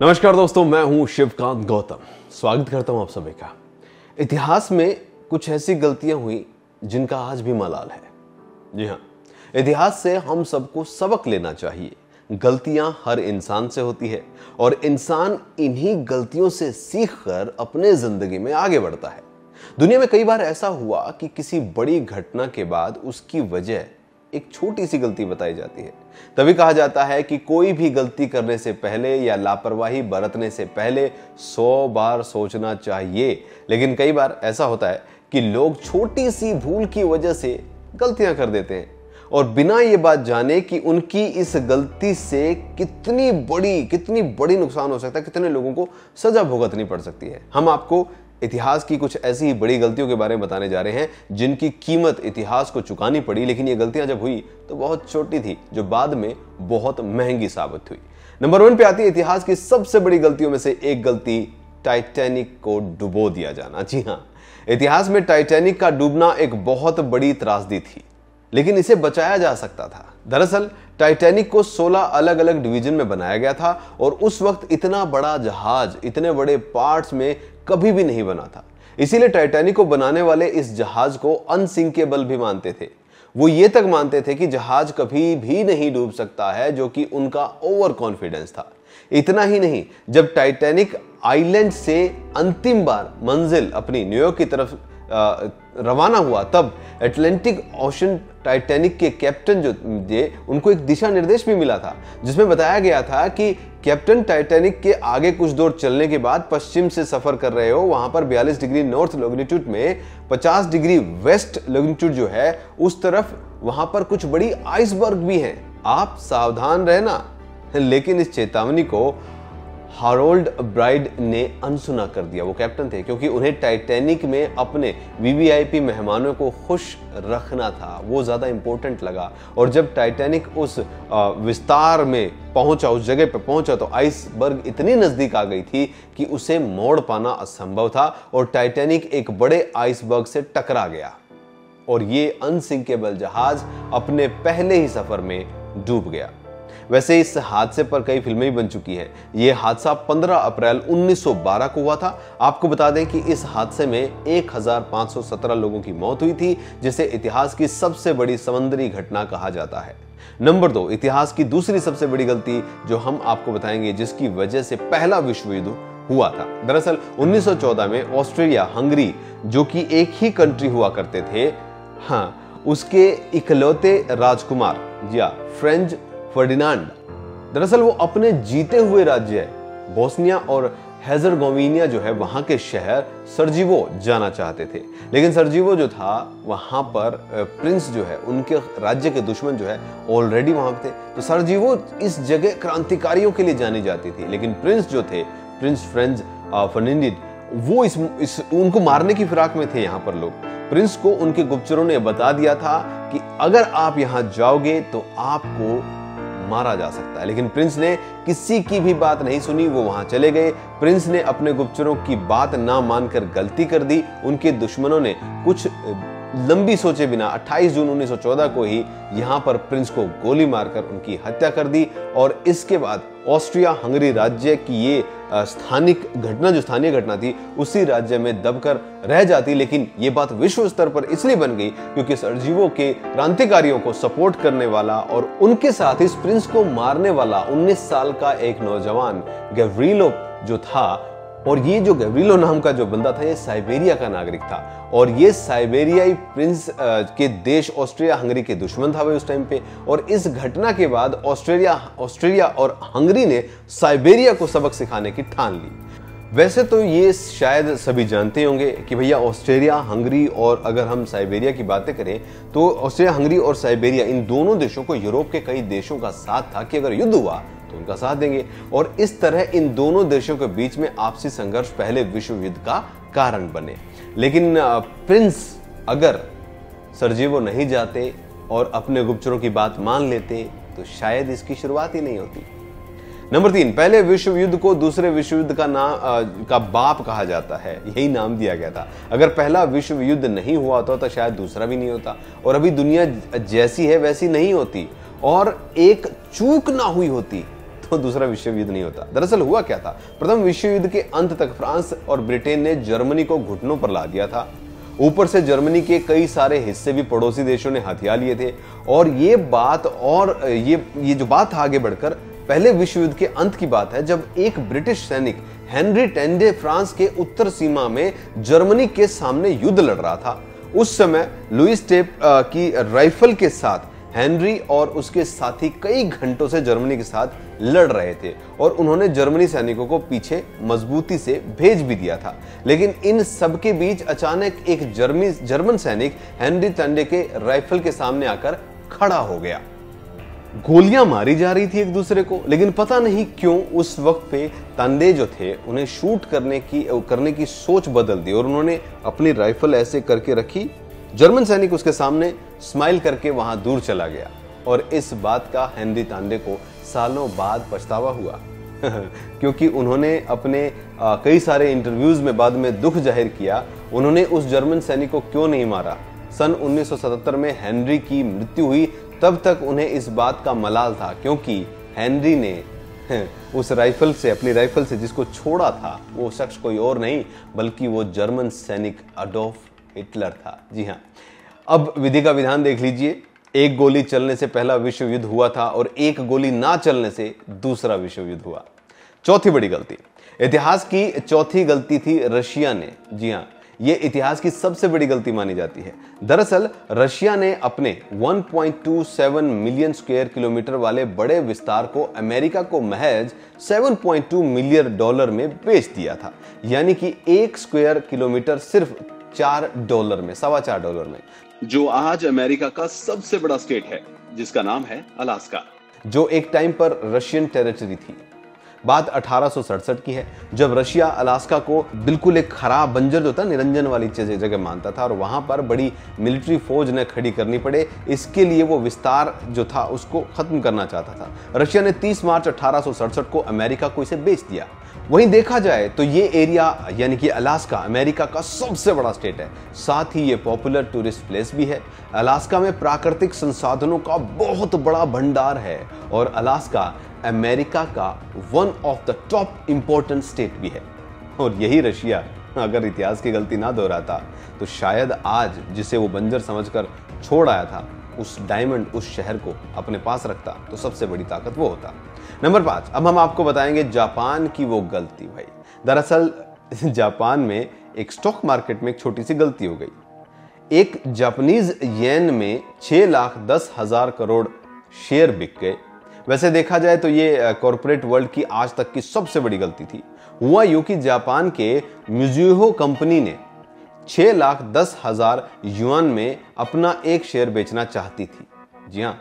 नमस्कार दोस्तों, मैं हूं शिवकांत गौतम। स्वागत करता हूं आप सभी का। इतिहास में कुछ ऐसी गलतियां हुई जिनका आज भी मलाल है। जी हां, इतिहास से हम सबको सबक लेना चाहिए। गलतियां हर इंसान से होती है और इंसान इन्हीं गलतियों से सीखकर अपने जिंदगी में आगे बढ़ता है। दुनिया में कई बार ऐसा हुआ कि किसी बड़ी घटना के बाद उसकी वजह एक छोटी सी गलती बताई जाती है। तभी कहा जाता है कि कोई भी गलती करने से पहले या लापरवाही बरतने से पहले 100 बार सोचना चाहिए। लेकिन कई बार ऐसा होता है कि लोग छोटी सी भूल की वजह से गलतियां कर देते हैं और बिना ये बात जाने कि उनकी इस गलती से कितनी बड़ी नुकसान हो सकता है, कितने लोगों को सजा भुगतनी पड़ सकती है। हम आपको इतिहास की कुछ ऐसी बड़ी गलतियों के बारे में बताने जा रहे हैं जिनकी कीमत इतिहास को चुकानी पड़ी, लेकिन ये गलतियां जब हुई तो बहुत छोटी थी, जो बाद में बहुत महंगी साबित हुई। नंबर 1 पे आती है इतिहास की सबसे बड़ी गलतियों में से एक गलती, टाइटैनिक को डुबो दिया जाना। जी हां, इतिहास में टाइटैनिक का डूबना एक बहुत बड़ी त्रासदी थी, लेकिन इसे बचाया जा सकता था। दरअसल टाइटैनिक को 16 अलग अलग डिवीजन में बनाया गया था और उस वक्त इतना बड़ा जहाज इतने बड़े पार्ट्स में कभी भी नहीं बना था। इसीलिए टाइटैनिक को बनाने वाले इस जहाज को अनसिंकेबल भी मानते थे। वो ये तक मानते थे कि जहाज कभी भी नहीं डूब सकता है, जो कि उनका ओवर कॉन्फिडेंस था। इतना ही नहीं, जब टाइटैनिक आइलैंड से अंतिम बार मंजिल अपनी न्यूयॉर्क की तरफ रवाना हुआ, तब अटलांटिक ओशन टाइटैनिक के कैप्टन जो थे, उनको एक दिशा निर्देश भी मिला था, जिसमें बताया गया था कि कैप्टन, टाइटैनिक के आगे कुछ दूर चलने के बाद पश्चिम से सफर कर रहे हो, वहां पर 42 डिग्री नॉर्थ लॉन्गिट्यूड में 50 डिग्री वेस्ट लॉन्गिट्यूड जो है उस तरफ, वहां पर कुछ बड़ी आइसबर्ग भी हैं, आप सावधान रहना। लेकिन इस चेतावनी को हारोल्ड ब्राइड ने अनसुना कर दिया। वो कैप्टन थे, क्योंकि उन्हें टाइटैनिक में अपने वीवीआईपी मेहमानों को खुश रखना था, वो ज्यादा इंपॉर्टेंट लगा। और जब टाइटैनिक उस विस्तार में पहुंचा, उस जगह पे पहुंचा, तो आइसबर्ग इतनी नजदीक आ गई थी कि उसे मोड़ पाना असंभव था और टाइटैनिक एक बड़े आइसबर्ग से टकरा गया और ये अनसिंकेबल जहाज अपने पहले ही सफर में डूब गया। वैसे इस हादसे पर कई फिल्में भी बन चुकी हैं। यह हादसा 15 अप्रैल 1912 को हुआ था। आपको बता दें कि इस हादसे में 1517 लोगों की मौत हुई थी, जिसे इतिहास की सबसे बड़ी समुद्री घटना कहा जाता है। नंबर 2, इतिहास की दूसरी सबसे बड़ी गलती जो हम आपको बताएंगे, जिसकी वजह से पहला विश्व युद्ध हुआ था। दरअसल 1914 में ऑस्ट्रेलिया हंगरी, जो कि एक ही कंट्री हुआ करते थे, उसके इकलौते राजकुमार फ्रेंच फर्डिनांड, दरअसल वो अपने जीते हुए राज्य बोस्निया और हेर्ज़ेगोविना जो है, वहां के शहर सरजीवो जाना चाहते थे। लेकिन सरजीवो जो था, वहां पर प्रिंस जो है, उनके राज्य के दुश्मन जो है ऑलरेडी वहां पे थे। तो सरजीवो इस जगह क्रांतिकारियों के लिए जानी जाती थी, लेकिन प्रिंस जो थे, प्रिंस फ्रेंच फर्डिनांड, वो उनको मारने की फिराक में थे। यहाँ पर लोग, प्रिंस को उनके गुप्तचरों ने बता दिया था कि अगर आप यहां जाओगे तो आपको मारा जा सकता है। लेकिन प्रिंस ने किसी की भी बात नहीं सुनी, वो वहां चले गए। प्रिंस ने अपने गुप्तचरों की बात ना मानकर गलती कर दी। उनके दुश्मनों ने कुछ लंबी सोचे बिना 28 जून 1914 को ही यहां पर प्रिंस को गोली मारकर उनकी हत्या कर दी। और इसके बाद ऑस्ट्रिया हंगरी राज्य की ये स्थानीय घटना थी, उसी राज्य में दबकर रह जाती। लेकिन ये बात विश्व स्तर पर इसलिए बन गई क्योंकि सरजीवो के क्रांतिकारियों को सपोर्ट करने वाला और उनके साथ इस प्रिंस को मारने वाला 19 साल का एक नौजवान गैव्रिलो जो था, और ये जो गैव्रिलो नाम का जो बंदा था, ये साइबेरिया का नागरिक था और ये साइबेरियाई प्रिंस के देश ऑस्ट्रिया हंगरी के दुश्मन था वे उस टाइम पे। और इस घटना के बाद ऑस्ट्रिया और हंगरी ने साइबेरिया को सबक सिखाने की ठान ली। वैसे तो ये शायद सभी जानते होंगे कि भैया ऑस्ट्रेलिया, हंगरी और अगर हम साइबेरिया की बातें करें तो ऑस्ट्रिया, हंगरी और साइबेरिया, इन दोनों देशों को यूरोप के कई देशों का साथ था कि अगर युद्ध हुआ तो उनका साथ देंगे। और इस तरह इन दोनों देशों के बीच में आपसी संघर्ष पहले विश्व युद्ध का कारण बने। लेकिन प्रिंस अगर सरजीवो नहीं जाते और अपने गुप्तचरों की बात मान लेते तो शायद इसकी शुरुआत ही नहीं होती। नंबर 3, पहले विश्व युद्ध को दूसरे विश्व युद्ध का बाप कहा जाता है, यही नाम दिया गया था। अगर पहला विश्व युद्ध नहीं हुआ होता तो शायद दूसरा भी नहीं होता और अभी दुनिया जैसी है वैसी नहीं होती और एक चूक ना हुई होती तो दूसरा विश्व युद्ध नहीं होता। दरअसल हुआ क्या था, प्रथम विश्व युद्ध के अंत तक फ्रांस और ब्रिटेन ने जर्मनी को घुटनों पर ला दिया था। ऊपर से जर्मनी के कई सारे हिस्से भी पड़ोसी देशों ने हथिया लिए थे। और ये जो बात था आगे बढ़कर पहले विश्व युद्ध के अंत की बात है, जब एक ब्रिटिश सैनिक हेनरी टेंडे फ्रांस के उत्तर सीमा में जर्मनी के सामने युद्ध लड़ रहा था। उस समय लुईस टेप की राइफल के साथ हेनरी और उसके साथी कई घंटों से जर्मनी के साथ लड़ रहे थे और उन्होंने जर्मनी सैनिकों को पीछे मजबूती से भेज भी दिया था। लेकिन इन सब के बीच अचानक एक जर्मन सैनिक हेनरी टेंडे के राइफल के सामने आकर खड़ा हो गया। गोलियां मारी जा रही थी एक दूसरे को, लेकिन पता नहीं क्यों उस वक्त पे तांडे जो थे उन्हें शूट करने की सोच बदल दी और उन्होंने अपनी राइफल ऐसे करके रखी। जर्मन सैनिक उसके सामने स्माइल करके वहां दूर चला गया और इस बात का हेनरी तांडे को सालों बाद पछतावा हुआ क्योंकि उन्होंने अपने कई सारे इंटरव्यूज में बाद में दुख जाहिर किया उन्होंने उस जर्मन सैनिक को क्यों नहीं मारा। सन 1977 में हेनरी की मृत्यु हुई, तब तक उन्हें इस बात का मलाल था क्योंकि हेनरी ने उस अपनी राइफल से जिसको छोड़ा था वो शख्स कोई और नहीं बल्कि वो जर्मन सैनिक अडोल्फ हिटलर था। जी हाँ, अब विधि का विधान देख लीजिए। एक गोली चलने से पहला विश्व युद्ध हुआ था और एक गोली ना चलने से दूसरा विश्व युद्ध हुआ। चौथी बड़ी गलती, इतिहास की चौथी गलती थी रशिया ने। जी हाँ, ये इतिहास की सबसे बड़ी गलती मानी जाती है। दरअसल रशिया ने अपने 1.27 मिलियन स्क्वायर किलोमीटर वाले बड़े विस्तार को अमेरिका को महज 7.2 मिलियन डॉलर में बेच दिया था, यानी कि 1 स्क्वायर किलोमीटर सिर्फ $4 में, $4.25 में, जो आज अमेरिका का सबसे बड़ा स्टेट है जिसका नाम है अलास्का, जो एक टाइम पर रशियन टेरिटरी थी। बात 1867 की है, जब रशिया अलास्का को बिल्कुल एक खराब बंजर जो था निरंजन वाली जगह मानता था और वहां पर बड़ी मिलिट्री फौज ने खड़ी करनी पड़े। इसके लिए वो विस्तार जो था उसको खत्म करना चाहता था। रशिया ने 30 मार्च 1867 को अमेरिका को इसे बेच दिया। वहीं देखा जाए तो ये एरिया यानी कि अलास्का अमेरिका का सबसे बड़ा स्टेट है, साथ ही ये पॉपुलर टूरिस्ट प्लेस भी है। अलास्का में प्राकृतिक संसाधनों का बहुत बड़ा भंडार है और अलास्का अमेरिका का one of the top important state भी है। और यही रशिया अगर इतिहास की गलती ना दोहराता तो शायद आज जिसे वो बंजर समझकर छोड़ आया था उस डायमंड, उस शहर को अपने पास रखता तो सबसे बड़ी ताकत वो होता। नंबर 5, अब हम आपको बताएंगे जापान की वो गलती। भाई दरअसल जापान में एक स्टॉक मार्केट में एक छोटी सी गलती हो गई। एक जापानीज येन में 6,10,000 करोड़ शेयर बिक गए। वैसे देखा जाए तो ये कॉर्पोरेट वर्ल्ड की आज तक की सबसे बड़ी गलती थी। हुआ यूं कि जापान के मिजुहो कंपनी ने 6,10,000 युआन में अपना एक शेयर बेचना चाहती थी। जी हाँ,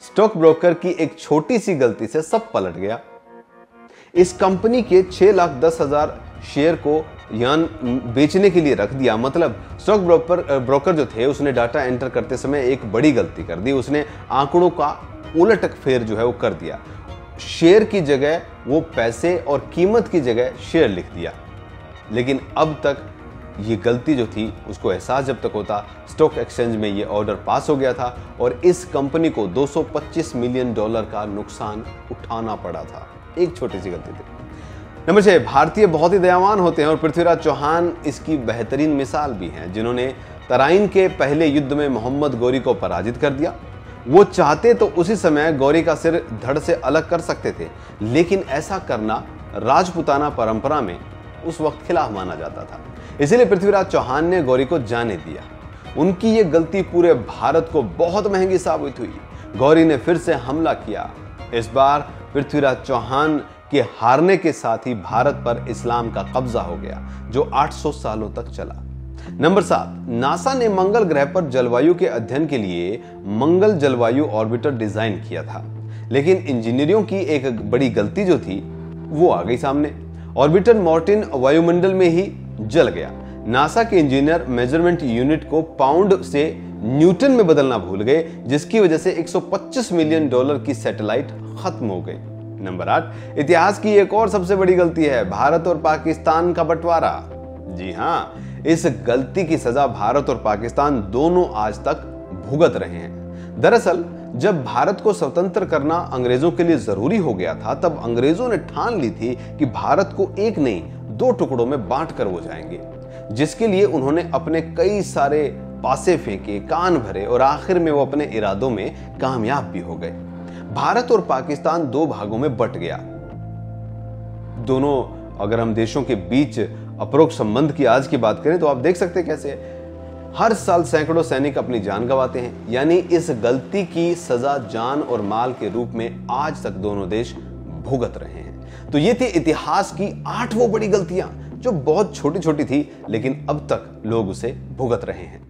स्टॉक ब्रोकर की एक छोटी सी गलती से सब पलट गया। इस कंपनी के 6,10,000 शेयर को यान बेचने के लिए रख दिया। मतलब स्टॉक ब्रोकर जो थे उसने डाटा एंटर करते समय एक बड़ी गलती कर दी। उसने आंकड़ों का उलट फेर जो है वो कर दिया। शेयर की जगह वो पैसे और कीमत की जगह शेयर लिख दिया। लेकिन अब तक ये गलती जो थी उसको एहसास जब तक होता, स्टॉक एक्सचेंज में ये ऑर्डर पास हो गया था और इस कंपनी को $225 मिलियन का नुकसान उठाना पड़ा था। एक छोटी सी गलती थी। नंबर 6, भारतीय बहुत ही दयावान होते हैं और पृथ्वीराज चौहान इसकी बेहतरीन मिसाल भी हैं, जिन्होंने तराइन के पहले युद्ध में मोहम्मद गौरी को पराजित कर दिया। वो चाहते तो उसी समय गौरी का सिर धड़ से अलग कर सकते थे, लेकिन ऐसा करना राजपूताना परंपरा में उस वक्त खिलाफ माना जाता था। इसलिए पृथ्वीराज चौहान ने गौरी को जाने दिया। उनकी ये गलती पूरे भारत को बहुत महंगी साबित हुई। गौरी ने फिर से हमला किया। इस बार पृथ्वीराज चौहान के हारने के साथ ही भारत पर इस्लाम का कब्जा हो गया, जो 800 सालों तक चला। नंबर 7, नासा ने मंगल ग्रह पर जलवायु के अध्ययन के लिए मंगल जलवायु ऑर्बिटर डिजाइन किया था, लेकिन इंजीनियरों की एक बड़ी गलती जो थी वो आ गई सामने। ऑर्बिटर मार्टिन वायुमंडल में ही जल गया। नासा के इंजीनियर मेजरमेंट यूनिट को पाउंड से न्यूटन में बदलना भूल गए, जिसकी वजह से $125 मिलियन की सैटेलाइट खत्म हो गई। नंबर 8, इतिहास की एक और सबसे बड़ी गलती है भारत और पाकिस्तान का बंटवारा। जी हां, इस गलती की सजा भारत और पाकिस्तान दोनों आज तक भुगत रहे हैं। दरअसल जब भारत को स्वतंत्र करना अंग्रेजों के लिए जरूरी हो गया था, तब अंग्रेजों ने ठान ली थी कि भारत को एक नहीं 2 टुकड़ों में बांट कर वो जाएंगे, जिसके लिए उन्होंने अपने कई सारे पासे फेंके, कान भरे और आखिर में वो अपने इरादों में कामयाब भी हो गए। भारत और पाकिस्तान 2 भागों में बट गया। दोनों, अगर हम देशों के बीच अपरोक्ष संबंध की आज की बात करें तो आप देख सकते हैं कैसे हर साल सैकड़ों सैनिक अपनी जान गंवाते हैं। यानी इस गलती की सजा जान और माल के रूप में आज तक दोनों देश भुगत रहे हैं। तो ये थी इतिहास की 8 वो बड़ी गलतियां जो बहुत छोटी छोटी थी, लेकिन अब तक लोग उसे भुगत रहे हैं।